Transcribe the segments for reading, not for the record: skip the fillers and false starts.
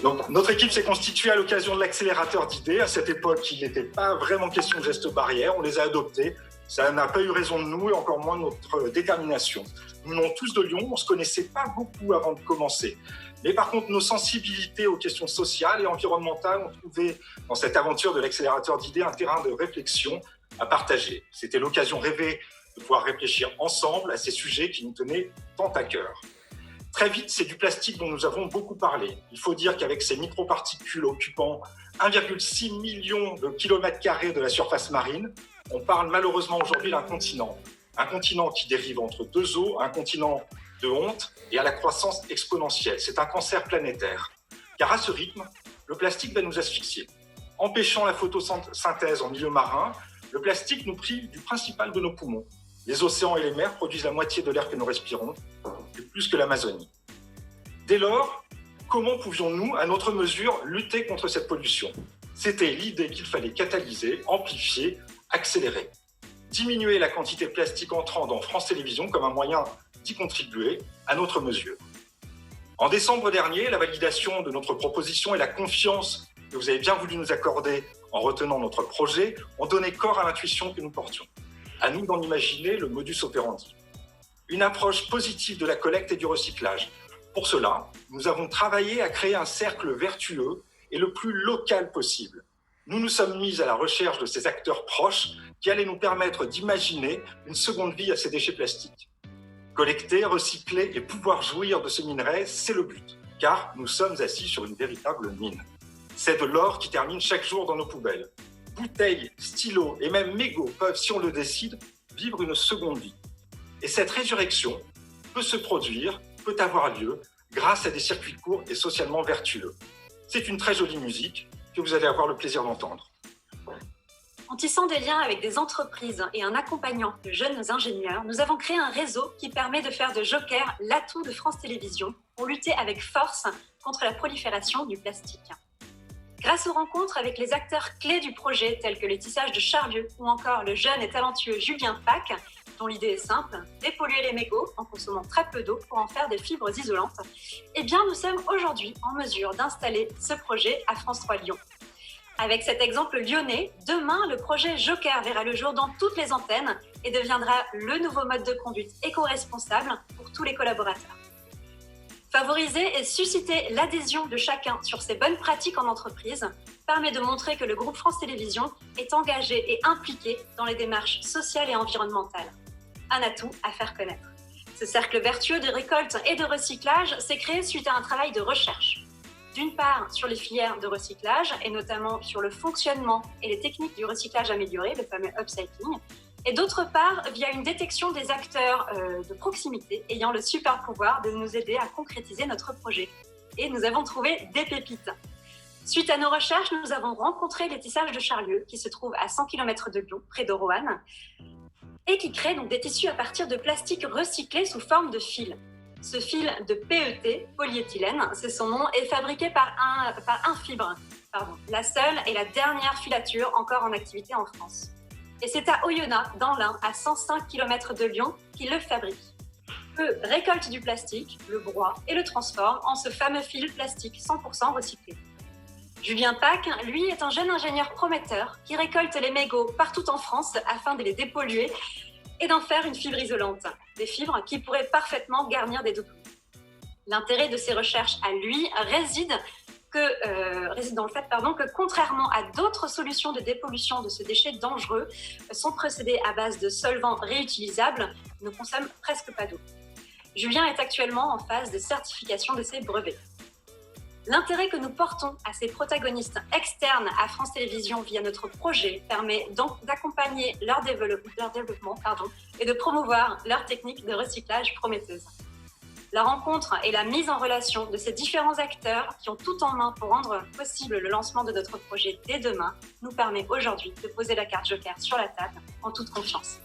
Donc, notre équipe s'est constituée à l'occasion de l'accélérateur d'idées. À cette époque, il n'était pas vraiment question de gestes barrières. On les a adoptés. Ça n'a pas eu raison de nous et encore moins de notre détermination. Nous venons tous de Lyon. On ne se connaissait pas beaucoup avant de commencer. Mais par contre, nos sensibilités aux questions sociales et environnementales ont trouvé dans cette aventure de l'accélérateur d'idées un terrain de réflexion à partager. C'était l'occasion rêvée de pouvoir réfléchir ensemble à ces sujets qui nous tenaient tant à cœur. Très vite, c'est du plastique dont nous avons beaucoup parlé. Il faut dire qu'avec ces microparticules occupant 1,6 million de kilomètres carrés de la surface marine, on parle malheureusement aujourd'hui d'un continent. Un continent qui dérive entre deux eaux, un continent de honte et à la croissance exponentielle. C'est un cancer planétaire. Car à ce rythme, le plastique va nous asphyxier. Empêchant la photosynthèse en milieu marin, le plastique nous prive du principal de nos poumons. Les océans et les mers produisent la moitié de l'air que nous respirons, et plus que l'Amazonie. Dès lors, comment pouvions-nous, à notre mesure, lutter contre cette pollution ? C'était l'idée qu'il fallait catalyser, amplifier, accélérer. Diminuer la quantité de plastique entrant dans France Télévisions comme un moyen d'y contribuer à notre mesure. En décembre dernier, la validation de notre proposition et la confiance que vous avez bien voulu nous accorder en retenant notre projet ont donné corps à l'intuition que nous portions. À nous d'en imaginer le modus operandi. Une approche positive de la collecte et du recyclage. Pour cela, nous avons travaillé à créer un cercle vertueux et le plus local possible. Nous nous sommes mis à la recherche de ces acteurs proches qui allaient nous permettre d'imaginer une seconde vie à ces déchets plastiques. Collecter, recycler et pouvoir jouir de ce minerai, c'est le but, car nous sommes assis sur une véritable mine. C'est de l'or qui termine chaque jour dans nos poubelles. Bouteilles, stylos et même mégots peuvent, si on le décide, vivre une seconde vie. Et cette résurrection peut se produire, peut avoir lieu, grâce à des circuits courts et socialement vertueux. C'est une très jolie musique que vous allez avoir le plaisir d'entendre. En tissant des liens avec des entreprises et en accompagnant de jeunes ingénieurs, nous avons créé un réseau qui permet de faire de Joker l'atout de France Télévisions pour lutter avec force contre la prolifération du plastique. Grâce aux rencontres avec les acteurs clés du projet, tels que les tissages de Charlieu ou encore le jeune et talentueux Julien Pac, dont l'idée est simple, dépolluer les mégots en consommant très peu d'eau pour en faire des fibres isolantes, eh bien nous sommes aujourd'hui en mesure d'installer ce projet à France 3 Lyon. Avec cet exemple lyonnais, demain, le projet Joker verra le jour dans toutes les antennes et deviendra le nouveau mode de conduite éco-responsable pour tous les collaborateurs. Favoriser et susciter l'adhésion de chacun sur ces bonnes pratiques en entreprise permet de montrer que le groupe France Télévisions est engagé et impliqué dans les démarches sociales et environnementales. Un atout à faire connaître. Ce cercle vertueux de récolte et de recyclage s'est créé suite à un travail de recherche. D'une part, sur les filières de recyclage et notamment sur le fonctionnement et les techniques du recyclage amélioré, le fameux upcycling, et d'autre part, via une détection des acteurs de proximité ayant le super pouvoir de nous aider à concrétiser notre projet. Et nous avons trouvé des pépites. Suite à nos recherches, nous avons rencontré les tissages de Charlieu, qui se trouvent à 100 km de Lyon, près de Roanne, et qui créent donc des tissus à partir de plastique recyclé sous forme de fil. Ce fil de PET, polyéthylène, c'est son nom, est fabriqué par un fibre, la seule et la dernière filature encore en activité en France. Et c'est à Oyonnax, dans l'Ain, à 105 km de Lyon, qu'il le fabrique. Eux récoltent du plastique, le broient et le transforment en ce fameux fil plastique 100% recyclé. Julien Pac, lui, est un jeune ingénieur prometteur qui récolte les mégots partout en France afin de les dépolluer et d'en faire une fibre isolante, des fibres qui pourraient parfaitement garnir des doudous. L'intérêt de ces recherches à lui réside dans le fait que contrairement à d'autres solutions de dépollution de ce déchet dangereux, son procédé à base de solvants réutilisables ne consomme presque pas d'eau. Julien est actuellement en phase de certification de ses brevets. L'intérêt que nous portons à ces protagonistes externes à France Télévisions via notre projet permet donc d'accompagner leur développement et de promouvoir leurs techniques de recyclage prometteuses. La rencontre et la mise en relation de ces différents acteurs qui ont tout en main pour rendre possible le lancement de notre projet dès demain nous permet aujourd'hui de poser la carte Joker sur la table en toute confiance.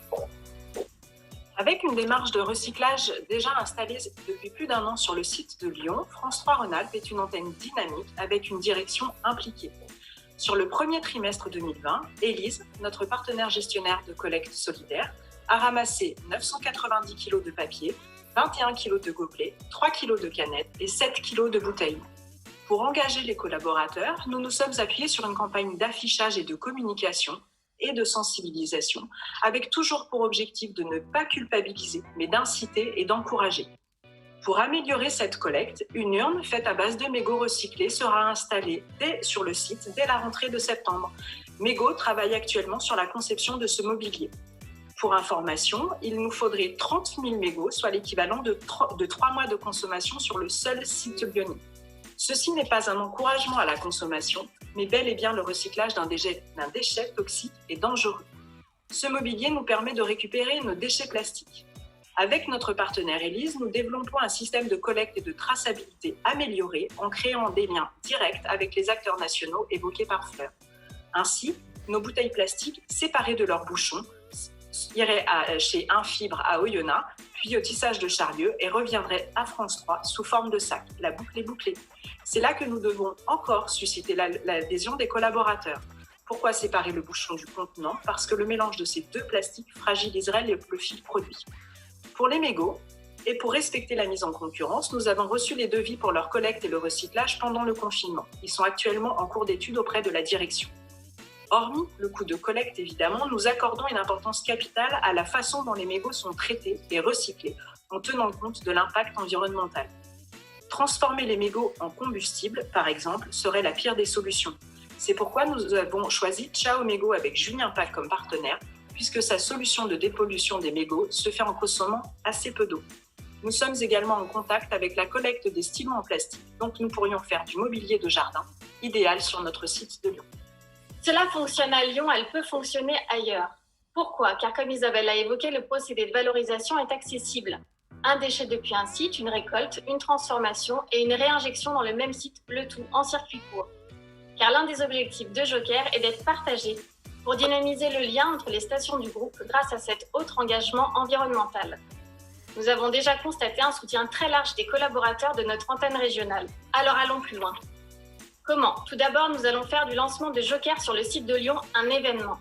Avec une démarche de recyclage déjà installée depuis plus d'un an sur le site de Lyon, France 3 Rhône-Alpes est une antenne dynamique avec une direction impliquée. Sur le premier trimestre 2020, Élise, notre partenaire gestionnaire de collecte solidaire, a ramassé 990 kg de papier, 21 kg de gobelets, 3 kg de canettes et 7 kg de bouteilles. Pour engager les collaborateurs, nous nous sommes appuyés sur une campagne d'affichage et de communication et de sensibilisation, avec toujours pour objectif de ne pas culpabiliser, mais d'inciter et d'encourager. Pour améliorer cette collecte, une urne faite à base de mégots recyclés sera installée sur le site dès la rentrée de septembre. Mégots travaille actuellement sur la conception de ce mobilier. Pour information, il nous faudrait 30 000 mégots, soit l'équivalent de 3 mois de consommation sur le seul site lyonnais. Ceci n'est pas un encouragement à la consommation, mais bel et bien le recyclage d'un déchet toxique et dangereux. Ce mobilier nous permet de récupérer nos déchets plastiques. Avec notre partenaire Elise, nous développons un système de collecte et de traçabilité amélioré en créant des liens directs avec les acteurs nationaux évoqués par Fleur. Ainsi, nos bouteilles plastiques séparées de leurs bouchons iraient chez Infibre à Oyonnax, puis au tissage de Charlieu et reviendraient à France 3 sous forme de sac. La boucle est bouclée. C'est là que nous devons encore susciter l'adhésion des collaborateurs. Pourquoi séparer le bouchon du contenant ? Parce que le mélange de ces deux plastiques fragiliserait le fil produit. Pour les mégots, et pour respecter la mise en concurrence, nous avons reçu les devis pour leur collecte et le recyclage pendant le confinement. Ils sont actuellement en cours d'étude auprès de la direction. Hormis le coût de collecte, évidemment, nous accordons une importance capitale à la façon dont les mégots sont traités et recyclés, en tenant compte de l'impact environnemental. Transformer les mégots en combustible, par exemple, serait la pire des solutions. C'est pourquoi nous avons choisi Ciao Mégots avec Julien Pack comme partenaire, puisque sa solution de dépollution des mégots se fait en consommant assez peu d'eau. Nous sommes également en contact avec la collecte des stylos en plastique, donc nous pourrions faire du mobilier de jardin, idéal sur notre site de Lyon. Cela fonctionne à Lyon, elle peut fonctionner ailleurs. Pourquoi ? Car comme Isabelle l'a évoqué, le procédé de valorisation est accessible. Un déchet depuis un site, une récolte, une transformation et une réinjection dans le même site, le tout en circuit court. Car l'un des objectifs de Joker est d'être partagé pour dynamiser le lien entre les stations du groupe grâce à cet autre engagement environnemental. Nous avons déjà constaté un soutien très large des collaborateurs de notre antenne régionale. Alors allons plus loin. Comment ? Tout d'abord, nous allons faire du lancement de Joker sur le site de Lyon un événement.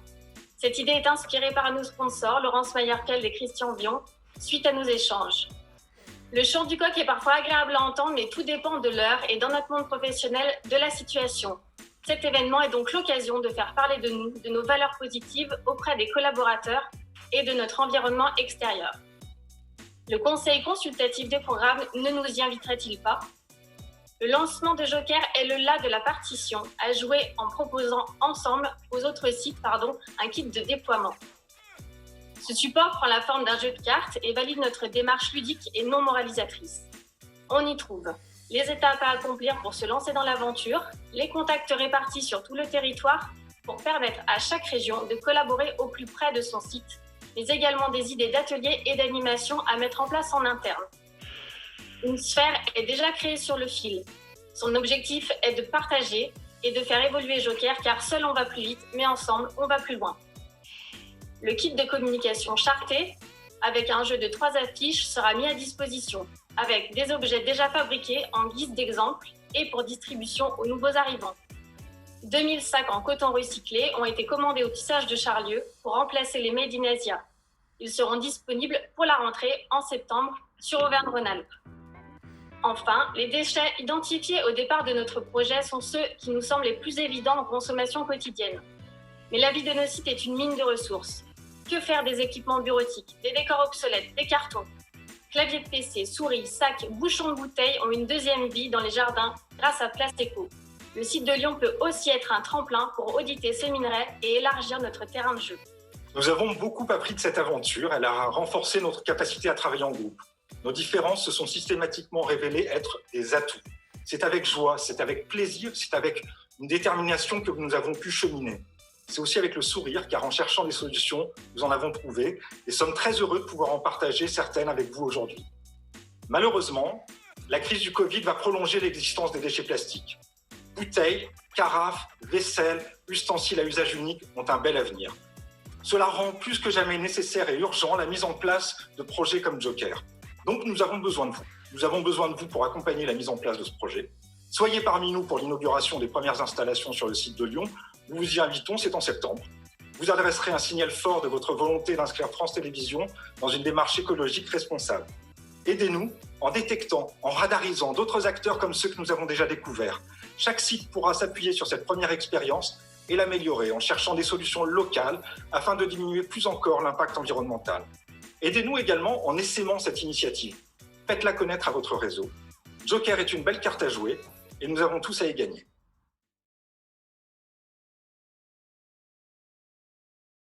Cette idée est inspirée par nos sponsors, Laurence Mayerkel et Christian Vion, suite à nos échanges. Le chant du coq est parfois agréable à entendre, mais tout dépend de l'heure et dans notre monde professionnel, de la situation. Cet événement est donc l'occasion de faire parler de nous, de nos valeurs positives auprès des collaborateurs et de notre environnement extérieur. Le conseil consultatif des programmes ne nous y inviterait-il pas ? Le lancement de Joker est le la de la partition à jouer en proposant ensemble aux autres sites un kit de déploiement. Ce support prend la forme d'un jeu de cartes et valide notre démarche ludique et non moralisatrice. On y trouve les étapes à accomplir pour se lancer dans l'aventure, les contacts répartis sur tout le territoire pour permettre à chaque région de collaborer au plus près de son site, mais également des idées d'ateliers et d'animation à mettre en place en interne. Une sphère est déjà créée sur le fil. Son objectif est de partager et de faire évoluer Joker car seul on va plus vite, mais ensemble on va plus loin. Le kit de communication charté, avec un jeu de 3 affiches, sera mis à disposition, avec des objets déjà fabriqués en guise d'exemple et pour distribution aux nouveaux arrivants. 2000 sacs en coton recyclé ont été commandés au tissage de Charlieu pour remplacer les Made in Asia. Ils seront disponibles pour la rentrée en septembre sur Auvergne-Rhône-Alpes. Enfin, les déchets identifiés au départ de notre projet sont ceux qui nous semblent les plus évidents en consommation quotidienne. Mais la vie de nos sites est une mine de ressources. Que faire des équipements bureautiques, des décors obsolètes, des cartons ? Claviers de PC, souris, sacs, bouchons de bouteilles ont une deuxième vie dans les jardins grâce à Plasteco. Le site de Lyon peut aussi être un tremplin pour auditer ces minerais et élargir notre terrain de jeu. Nous avons beaucoup appris de cette aventure. Elle a renforcé notre capacité à travailler en groupe. Nos différences se sont systématiquement révélées être des atouts. C'est avec joie, c'est avec plaisir, c'est avec une détermination que nous avons pu cheminer. C'est aussi avec le sourire, car en cherchant des solutions, nous en avons trouvé et sommes très heureux de pouvoir en partager certaines avec vous aujourd'hui. Malheureusement, la crise du Covid va prolonger l'existence des déchets plastiques. Bouteilles, carafes, vaisselle, ustensiles à usage unique ont un bel avenir. Cela rend plus que jamais nécessaire et urgent la mise en place de projets comme Joker. Donc nous avons besoin de vous. Nous avons besoin de vous pour accompagner la mise en place de ce projet. Soyez parmi nous pour l'inauguration des premières installations sur le site de Lyon. Nous vous y invitons, c'est en septembre. Vous adresserez un signal fort de votre volonté d'inscrire France Télévisions dans une démarche écologique responsable. Aidez-nous en détectant, en radarisant d'autres acteurs comme ceux que nous avons déjà découverts. Chaque site pourra s'appuyer sur cette première expérience et l'améliorer en cherchant des solutions locales afin de diminuer plus encore l'impact environnemental. Aidez-nous également en essaimant cette initiative. Faites-la connaître à votre réseau. Joker est une belle carte à jouer et nous avons tous à y gagner.